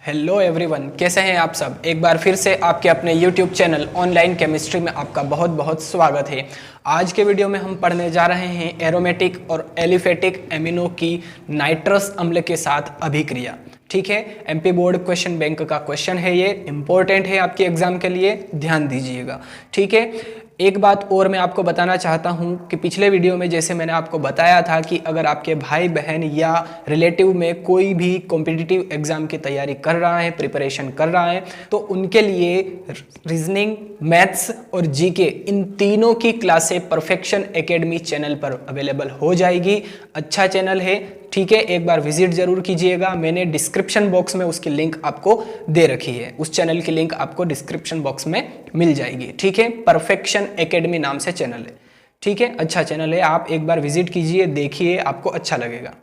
Hello everyone, कैसे हैं आप सब। एक बार फिर से आपके अपने YouTube चैनल ऑनलाइन केमिस्ट्री में आपका बहुत बहुत स्वागत है। आज के वीडियो में हम पढ़ने जा रहे हैं एरोमेटिक और एलिफेटिक एमिनो की नाइट्रस अम्ल के साथ अभिक्रिया। ठीक है, एमपी बोर्ड क्वेश्चन बैंक का क्वेश्चन है, ये इंपॉर्टेंट है आपके एग्जाम के लिए, ध्यान दीजिएगा। ठीक है, एक बात और मैं आपको बताना चाहता हूं कि पिछले वीडियो में जैसे मैंने आपको बताया था कि अगर आपके भाई बहन या रिलेटिव में कोई भी कॉम्पिटिटिव एग्जाम की तैयारी कर रहा है, प्रिपरेशन कर रहा है, तो उनके लिए रीजनिंग, मैथ्स और जीके इन तीनों की क्लासें परफेक्शन एकेडमी चैनल पर अवेलेबल हो जाएगी। अच्छा चैनल है, ठीक है, एक बार विजिट जरूर कीजिएगा। मैंने डिस्क्रिप्शन बॉक्स में उसकी लिंक आपको दे रखी है, उस चैनल की लिंक आपको डिस्क्रिप्शन बॉक्स में मिल जाएगी। ठीक है, परफेक्शन एकेडमी नाम से चैनल है। ठीक है, अच्छा चैनल है, आप एक बार विजिट कीजिए, देखिए, आपको अच्छा लगेगा।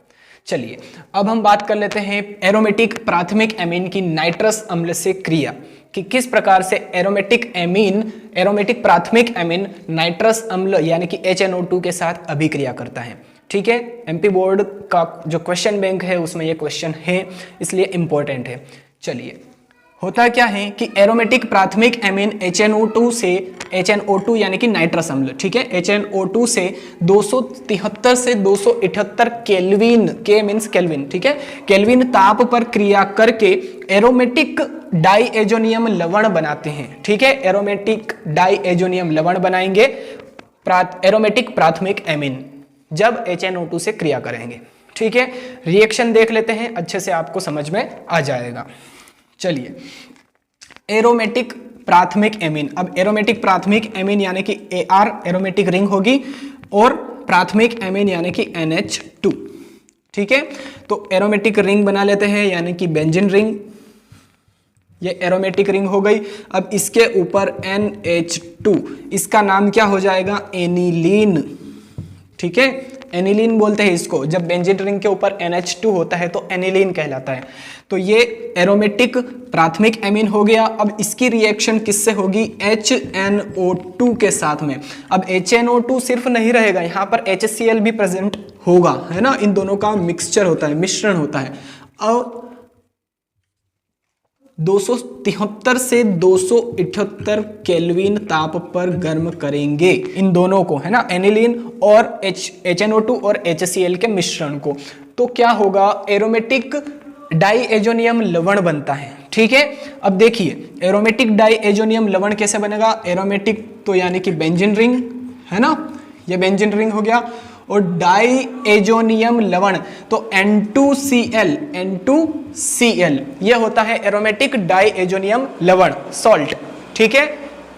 चलिए अब हम बात कर लेते हैं एरोमेटिक प्राथमिक एमीन की नाइट्रस अम्ल से क्रिया, कि किस प्रकार से एरोमेटिक प्राथमिक एमीन नाइट्रस अम्ल यानी कि HNO2 के साथ अभिक्रिया करता है। ठीक है, एमपी बोर्ड का जो क्वेश्चन बैंक है उसमें ये क्वेश्चन है, इसलिए इंपॉर्टेंट है। चलिए, होता क्या है कि एरोमेटिक प्राथमिक एमीन HNO2 यानी कि नाइट्रस अम्ल, ठीक है, HNO2 से 273 से 278 केल्विन, के मींस केल्विन, ठीक है, केल्विन ताप पर क्रिया करके एरोमेटिक डाइएजोनियम लवण बनाते हैं। ठीक है, एरोमेटिक डाइएजोनियम लवण बनाएंगे एरोमेटिक प्राथमिक एमीन जब HNO2 से क्रिया करेंगे। ठीक है, रिएक्शन देख लेते हैं, अच्छे से आपको समझ में आ जाएगा। चलिए, एरोमेटिक प्राथमिक एमीन, अब एरोमेटिक प्राथमिक एमीन यानी कि AR एरोमेटिक रिंग होगी और प्राथमिक एमीन यानी कि NH2। ठीक है, तो एरोमेटिक रिंग बना लेते हैं यानी कि बेंजीन रिंग, ये एरोमेटिक रिंग हो गई। अब इसके ऊपर NH2, इसका नाम क्या हो जाएगा, एनिलीन। ठीक है, एनिलीन बोलते हैं इसको, जब बेंजीन रिंग के ऊपर NH2 होता है तो एनिलीन कहलाता है। तो ये एरोमेटिक प्राथमिक एमीन हो गया। अब इसकी रिएक्शन किससे होगी, HNO2 के साथ में। अब HNO2 सिर्फ नहीं रहेगा, यहाँ पर HCl भी प्रेजेंट होगा, है ना, इन दोनों का मिक्सचर होता है, मिश्रण होता है। और 273 से 278 केल्विन ताप पर गर्म करेंगे इन दोनों को, है ना, एनिलीन और HNO2 और HCl के मिश्रण को। तो क्या होगा, एरोमेटिक डाइएजोनियम लवण बनता है। ठीक है, अब देखिए एरोमेटिक डाइएजोनियम लवण कैसे बनेगा, एरोमेटिक तो यानी कि बेंजीन रिंग, है ना, ये बेंजीन रिंग हो गया, और डाइएजोनियम लवण तो N2Cl ये होता है एरोमेटिक डाइएजोनियम लवण, सॉल्ट। ठीक है,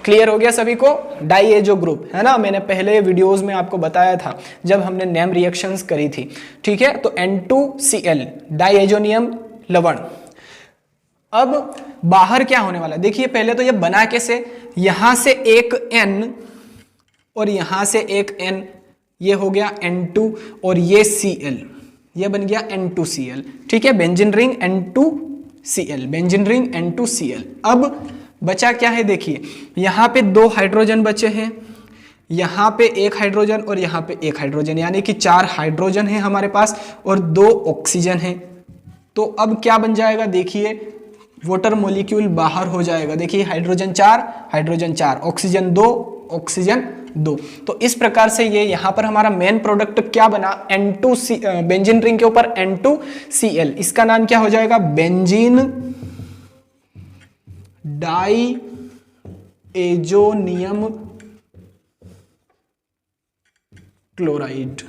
क्लियर हो गया सभी को, डाइएजो ग्रुप, है ना, मैंने पहले वीडियोस में आपको बताया था जब हमने नेम रिएक्शंस करी थी। ठीक है, तो N2Cl डाइएजोनियम लवण। अब बाहर क्या होने वाला, देखिए पहले तो ये बना कैसे, यहां से एक N और यहां से एक N, ये हो गया N2 और ये Cl, ये बन गया N2Cl। ठीक है, benzene ring N2Cl, benzene ring N2Cl। अब बचा क्या है, देखिए यहां पे 2 हाइड्रोजन बचे हैं, यहां पे 1 हाइड्रोजन और यहां पे 1 हाइड्रोजन, यानी कि 4 हाइड्रोजन है हमारे पास और 2 ऑक्सीजन है। तो अब क्या बन जाएगा, देखिए वाटर मॉलिक्यूल बाहर हो जाएगा। देखिए हाइड्रोजन 4, ऑक्सीजन 2, ऑक्सीजन 2। तो इस प्रकार से ये यहाँ पर हमारा मेन प्रोडक्ट क्या बना, बेंजीन रिंग के ऊपर N2Cl, इसका नाम क्या हो जाएगा, बेंजीन डाइएजोनियम क्लोराइड।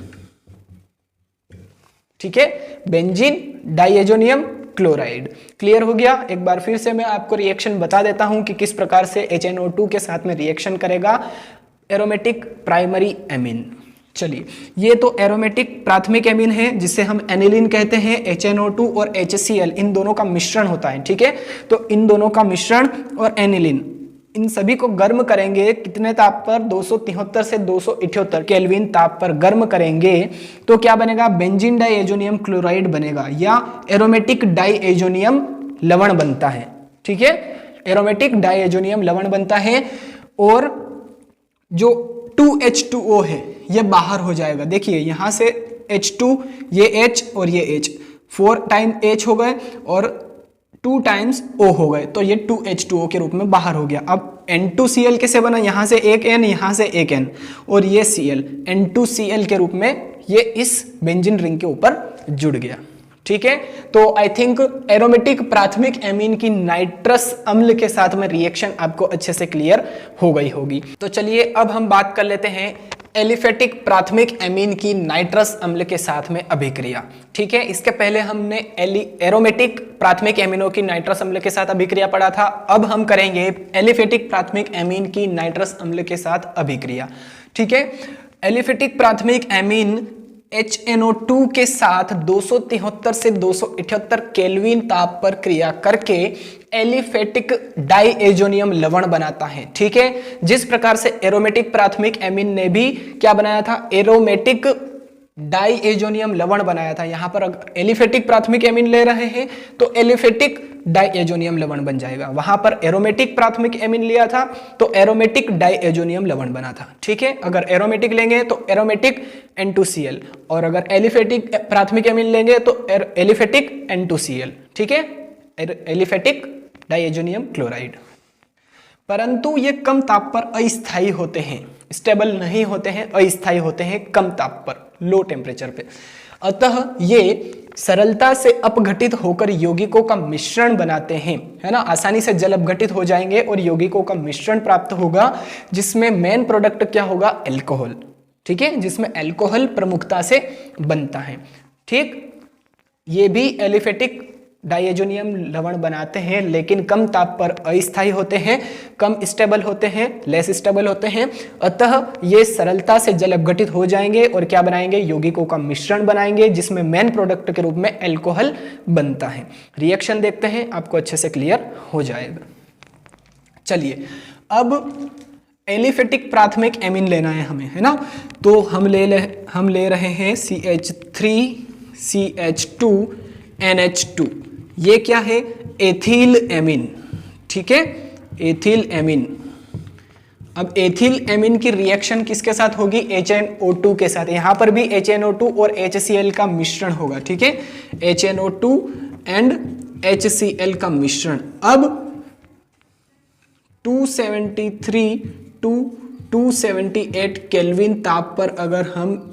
ठीक है, बेंजीन डाइएजोनियम क्लोराइड। क्लियर हो गया। एक बार फिर से मैं आपको रिएक्शन बता देता हूं कि किस प्रकार से HNO2 के साथ में रिएक्शन करेगा एरोमेटिक प्राइमरी एमीन। चलिए, ये तो एरोमेटिक प्राथमिक एमीन है जिसे हम एनिलीन कहते हैं, HNO2 और HCl इन दोनों का मिश्रण होता है। ठीक है, तो इन दोनों का मिश्रण और एनिलीन, इन सभी को गर्म करेंगे कितने ताप पर, 273 से 278 केल्विन ताप पर गर्म करेंगे, तो क्या बनेगा, बेंजीन डाइएजोनियम क्लोराइड बनेगा या एरोमेटिक डाइएजोनियम लवण बनता है। ठीक है, एरोमेटिक डाइएजोनियम लवण बनता है और जो 2H2O है ये बाहर हो जाएगा। देखिए यहां से H2, ये H और ये H, 4 टाइम H हो गए और 2 टाइम्स O हो गए, तो ये 2H2O के रूप में बाहर हो गया। अब N2Cl कैसे बना, यहाँ से एक N, यहाँ से एक N, और ये Cl N2Cl के रूप में ये इस बेंजीन रिंग के ऊपर जुड़ गया। ठीक है, तो आई थिंक एरोमेटिक प्राथमिक एमीन की नाइट्रस अम्ल के साथ में रिएक्शन आपको अच्छे से क्लियर हो गई होगी। तो चलिए अब हम बात कर लेते हैं एलिफेटिक प्राथमिक एमीन की नाइट्रस अम्ल के साथ में अभिक्रिया। ठीक है, इसके पहले हमने एरोमेटिक प्राथमिक एमीनों की नाइट्रस अम्ल के साथ अभिक्रिया पढ़ा था। अब हम करेंगे एलिफेटिक प्राथमिक एमीन की नाइट्रस अम्ल के साथ अभिक्रिया। ठीक है, एलिफेटिक प्राथमिक एमीन HNO2 के साथ 273 से 278 केल्विन ताप पर क्रिया करके एलिफेटिक डाइएजोनियम लवण बनाता है। ठीक है, जिस प्रकार से एरोमेटिक प्राथमिक एमीन ने भी क्या बनाया था, एरोमेटिक डाइएजोनियम लवण बनाया था। यहां पर अगर एलिफेटिक प्राथमिक एमीन ले रहे हैं तो एलिफेटिक डाइएजोनियम लवण बन जाएगा। वहां पर एरोमेटिक प्राथमिक एमीन लिया था तो एरोमेटिक डाइएजोनियम लवण बना था। ठीक है, अगर एरोमेटिक लेंगे तो एरोमेटिक N2Cl, और अगर एलिफेटिक प्राथमिक एमीन लेंगे तो एलिफेटिक N2Cl। ठीक है, एलिफेटिक डाइएजोनियम क्लोराइड। परंतु ये कम ताप पर अस्थायी होते हैं, स्टेबल नहीं होते हैं, अस्थायी होते हैं कम ताप पर, लो टेम्परेचर पे। अतः ये सरलता से अपघटित होकर यौगिकों का मिश्रण बनाते हैं, है ना, आसानी से जल अपघटित हो जाएंगे और यौगिकों का मिश्रण प्राप्त होगा, जिसमें मेन प्रोडक्ट क्या होगा, अल्कोहल। ठीक है, जिसमें अल्कोहल प्रमुखता से बनता है। ठीक, ये भी एलिफेटिक डाइएजोनियम लवण बनाते हैं, लेकिन कम ताप पर अस्थायी होते हैं, कम स्टेबल होते हैं, लेस स्टेबल होते हैं। अतः ये सरलता से जल अपघटित हो जाएंगे और क्या बनाएंगे, यौगिकों का मिश्रण बनाएंगे, जिसमें मेन प्रोडक्ट के रूप में अल्कोहल बनता है। रिएक्शन देखते हैं, आपको अच्छे से क्लियर हो जाएगा। चलिए, अब एलिफेटिक प्राथमिक एमीन लेना है हमें, है ना, तो हम ले रहे हैं CH3CH2NH2। ये क्या है, एथिल एमीन। ठीक है, एथिल एमीन। अब एथिल एमीन की रिएक्शन किसके साथ होगी, HNO2 के साथ। यहां पर भी HNO2 और HCl का मिश्रण होगा। ठीक है, HNO2 एंड HCl का मिश्रण। अब 273 टू 278 केल्विन ताप पर अगर हम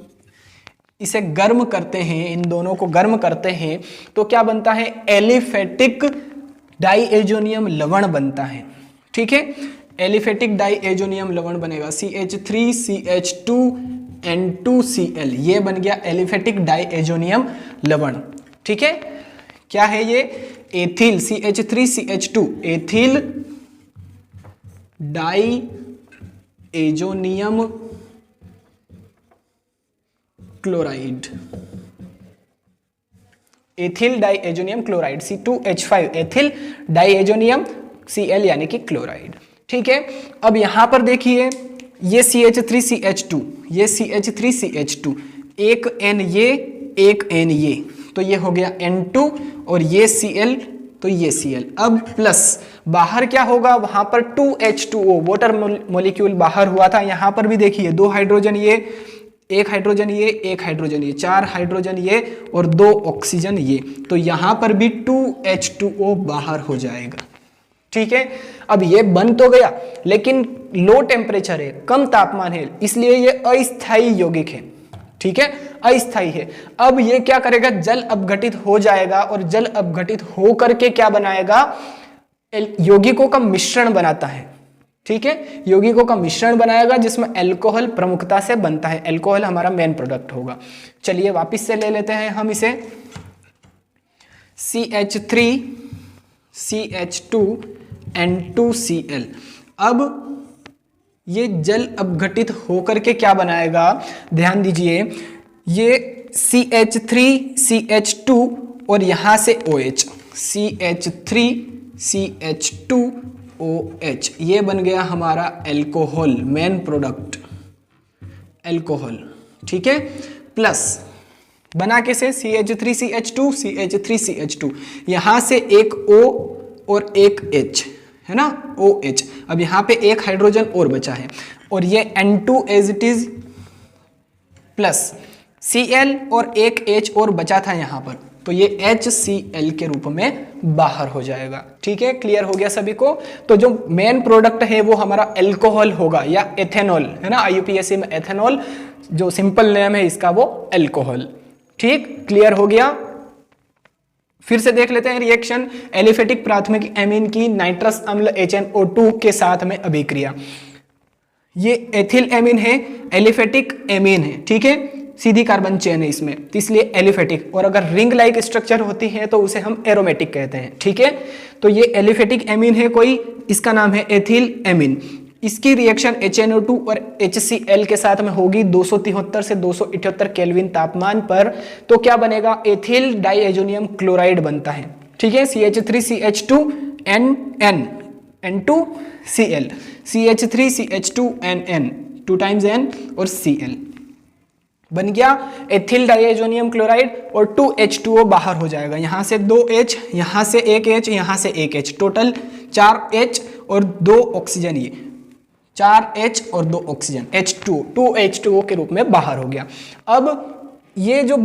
इसे गर्म करते हैं, इन दोनों को गर्म करते हैं, तो क्या बनता है, एलिफेटिक डाइएजोनियम लवण बनता है। ठीक है, एलिफेटिक डाइएजोनियम लवण बनेगा, CH3CH2N2Cl, ये बन गया एलिफेटिक डाइएजोनियम लवण। ठीक है, क्या है ये, ethyl CH3CH2 ethyl diazonium chloride, ethyl diazonium chloride, C2H5 ethyl diazonium Cl यानी कि क्लोराइड। ठीक है, अब यहां पर देखिए ये CH3CH2, ये CH3CH2, एक N ये, एक N ये, तो ये हो गया N2, और ये Cl, तो ये Cl। अब प्लस बाहर क्या होगा, वहां पर 2H2O वाटर मॉलिक्यूल बाहर हुआ था। यहां पर भी देखिए 2 हाइड्रोजन ये, एक हाइड्रोजन ये, एक हाइड्रोजन ये, 4 हाइड्रोजन ये और 2 ऑक्सीजन ये, तो यहां पर भी 2H2O बाहर हो जाएगा। ठीक है, अब ये बन तो गया, लेकिन लो टेम्परेचर है, कम तापमान है, इसलिए ये अस्थायी यौगिक है। ठीक है, अस्थायी है। अब ये क्या करेगा, जल अपघटित हो जाएगा, और जल अपघटित हो करके क्या बनाएगा, यौगिकों का मिश्रण बनाता है। ठीक है, यौगिकों का मिश्रण बनाएगा, जिसमें अल्कोहल प्रमुखता से बनता है। अल्कोहल हमारा मेन प्रोडक्ट होगा। चलिए वापस से ले लेते हैं हम इसे, CH3CH2N2Cl। अब ये जल अपघटित होकर के क्या बनाएगा, ध्यान दीजिए, ये CH3CH2 और यहां से OH, CH3CH2OH, ये बन गया हमारा अल्कोहल, मेन प्रोडक्ट अल्कोहल। ठीक है, प्लस बना के से CH3CH2 CH3CH2, यहां से एक O और एक H, है ना, OH। अब यहां पे एक हाइड्रोजन और बचा है, और ये N2 as it is, plus Cl और एक H और बचा था यहां पर, तो ये HCl के रूप में बाहर हो जाएगा। ठीक है, क्लियर हो गया सभी को। तो जो मेन प्रोडक्ट है वो हमारा अल्कोहल होगा या एथेनॉल, है ना, IUPAC में एथेनॉल जो सिंपल नेम है इसका वो अल्कोहल। ठीक, क्लियर हो गया। फिर से देख लेते हैं रिएक्शन एलिफेटिक प्राथमिक एमीन की नाइट्रस अम्ल HNO2 के साथ में अभिक्रिया। ये एथिल एमीन है, एलिफेटिक एमीन है। ठीक है, सीधी कार्बन चेन है इसमें, तो इसलिए एलिफेटिक। और अगर रिंग लाइक स्ट्रक्चर होती है तो उसे हम एरोमेटिक कहते हैं। ठीक है, तो ये एलिफेटिक एमीन है कोई, इसका नाम है एथिल एमीन। इसकी रिएक्शन HNO2 और HCl के साथ में होगी 273 से 278 केल्विन तापमान पर। तो क्या बनेगा, एथिल डाइएजोनियम क्लोराइड बनता है। ठीक है, CH3CH2NN N2Cl, CH3CH2NN 2 times N और Cl बन गया एथिल डाइएजोनियम क्लोराइड। और 2H2O बाहर हो जाएगा, यहां से 2H, यहां से 1H, यहां से 1H, टोटल 4H और 2 ऑक्सीजन, ये 4H और 2 ऑक्सीजन, H2O, 2H2O के रूप में बाहर हो गया। अब ये जो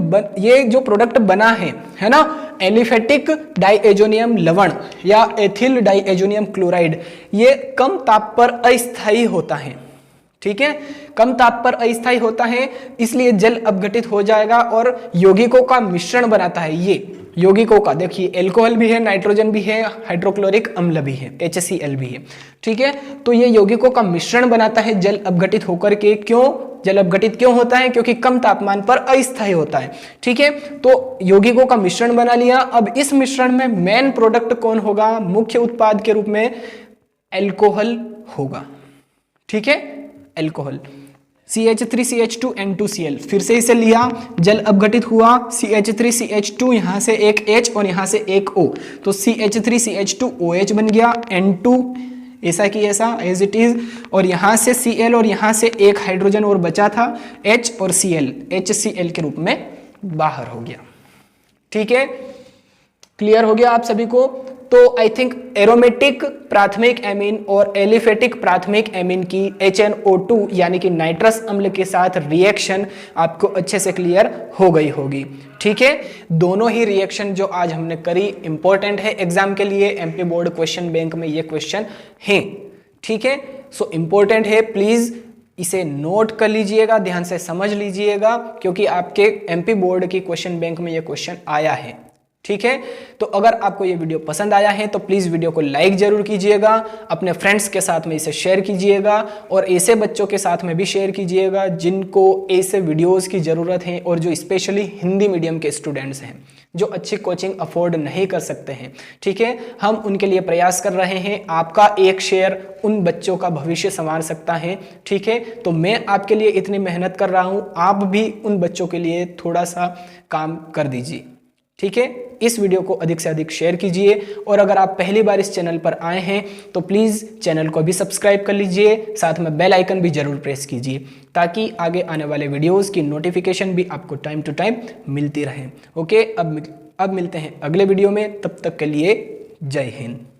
प्रोडक्ट बना है ना, एलिफेटिक डाइएजोनियम लवण या एथिल डाइएजोनियम क्लोराइड, ये कम ताप पर अस्थायी होता है। ठीक है, कम ताप पर अस्थायी होता है, इसलिए जल अपघटित हो जाएगा और यौगिकों का मिश्रण बनाता है। ये यौगिकों का, देखिए एल्कोहल भी है, नाइट्रोजन भी है, हाइड्रोक्लोरिक अम्ल भी है, HCl भी है। ठीक है, तो ये यौगिकों का मिश्रण बनाता है जल अपघटित होकर के। क्यों जल अपघटित क्यों होता है, क्योंकि कम तापमान पर अस्थायी होता है। ठीक है, तो यौगिकों का मिश्रण बना लिया। अब इस मिश्रण में मेन प्रोडक्ट कौन होगा, मुख्य उत्पाद के रूप में अल्कोहल होगा। ठीक है, अल्कोहल CH3CH2N2Cl, फिर से इसे लिया, जल अपघटित हुआ, CH3CH2, यहां से एक H और यहां से एक O, तो CH3CH2OH बन गया, N2 ऐसा कि ऐसा एज इट इज, और यहां से Cl और यहां से एक हाइड्रोजन और बचा था H और Cl, HCl के रूप में बाहर हो गया। ठीक है, क्लियर हो गया आप सभी को। तो आई थिंक एरोमेटिक प्राथमिक एमीन और एलिफेटिक प्राथमिक एमीन की HNO2 यानी कि नाइट्रस अम्ल के साथ रिएक्शन आपको अच्छे से क्लियर हो गई होगी। ठीक है, दोनों ही रिएक्शन जो आज हमने करी इंपॉर्टेंट है एग्जाम के लिए, MP बोर्ड क्वेश्चन बैंक में ये क्वेश्चन हैं। ठीक है, सो इंपॉर्टेंट है, प्लीज इसे नोट कर लीजिएगा, ध्यान से समझ लीजिएगा, क्योंकि आपके MP बोर्ड की क्वेश्चन बैंक में ये क्वेश्चन आया है। ठीक है, तो अगर आपको ये वीडियो पसंद आया है तो प्लीज वीडियो को लाइक जरूर कीजिएगा, अपने फ्रेंड्स के साथ में इसे शेयर कीजिएगा और ऐसे बच्चों के साथ में भी शेयर कीजिएगा जिनको ऐसे वीडियोस की जरूरत है और जो स्पेशली हिंदी मीडियम के स्टूडेंट्स हैं, जो अच्छी कोचिंग अफोर्ड नहीं कर सकते हैं। ठीक है, हम उनके लिए प्रयास कर रहे हैं, आपका एक शेयर उन बच्चों का भविष्य संवार सकता है। ठीक है, तो मैं आपके लिए इतनी मेहनत कर रहा हूं, आप भी उन बच्चों के लिए थोड़ा सा काम कर दीजिए। ठीक है, इस वीडियो को अधिक से अधिक शेयर कीजिए और अगर आप पहली बार इस चैनल पर आए हैं तो प्लीज़ चैनल को भी सब्सक्राइब कर लीजिए, साथ में बेल आइकन भी जरूर प्रेस कीजिए ताकि आगे आने वाले वीडियोस की नोटिफिकेशन भी आपको टाइम टू टाइम मिलती रहे। ओके, अब मिलते हैं अगले वीडियो में, तब तक के लिए जय हिंद।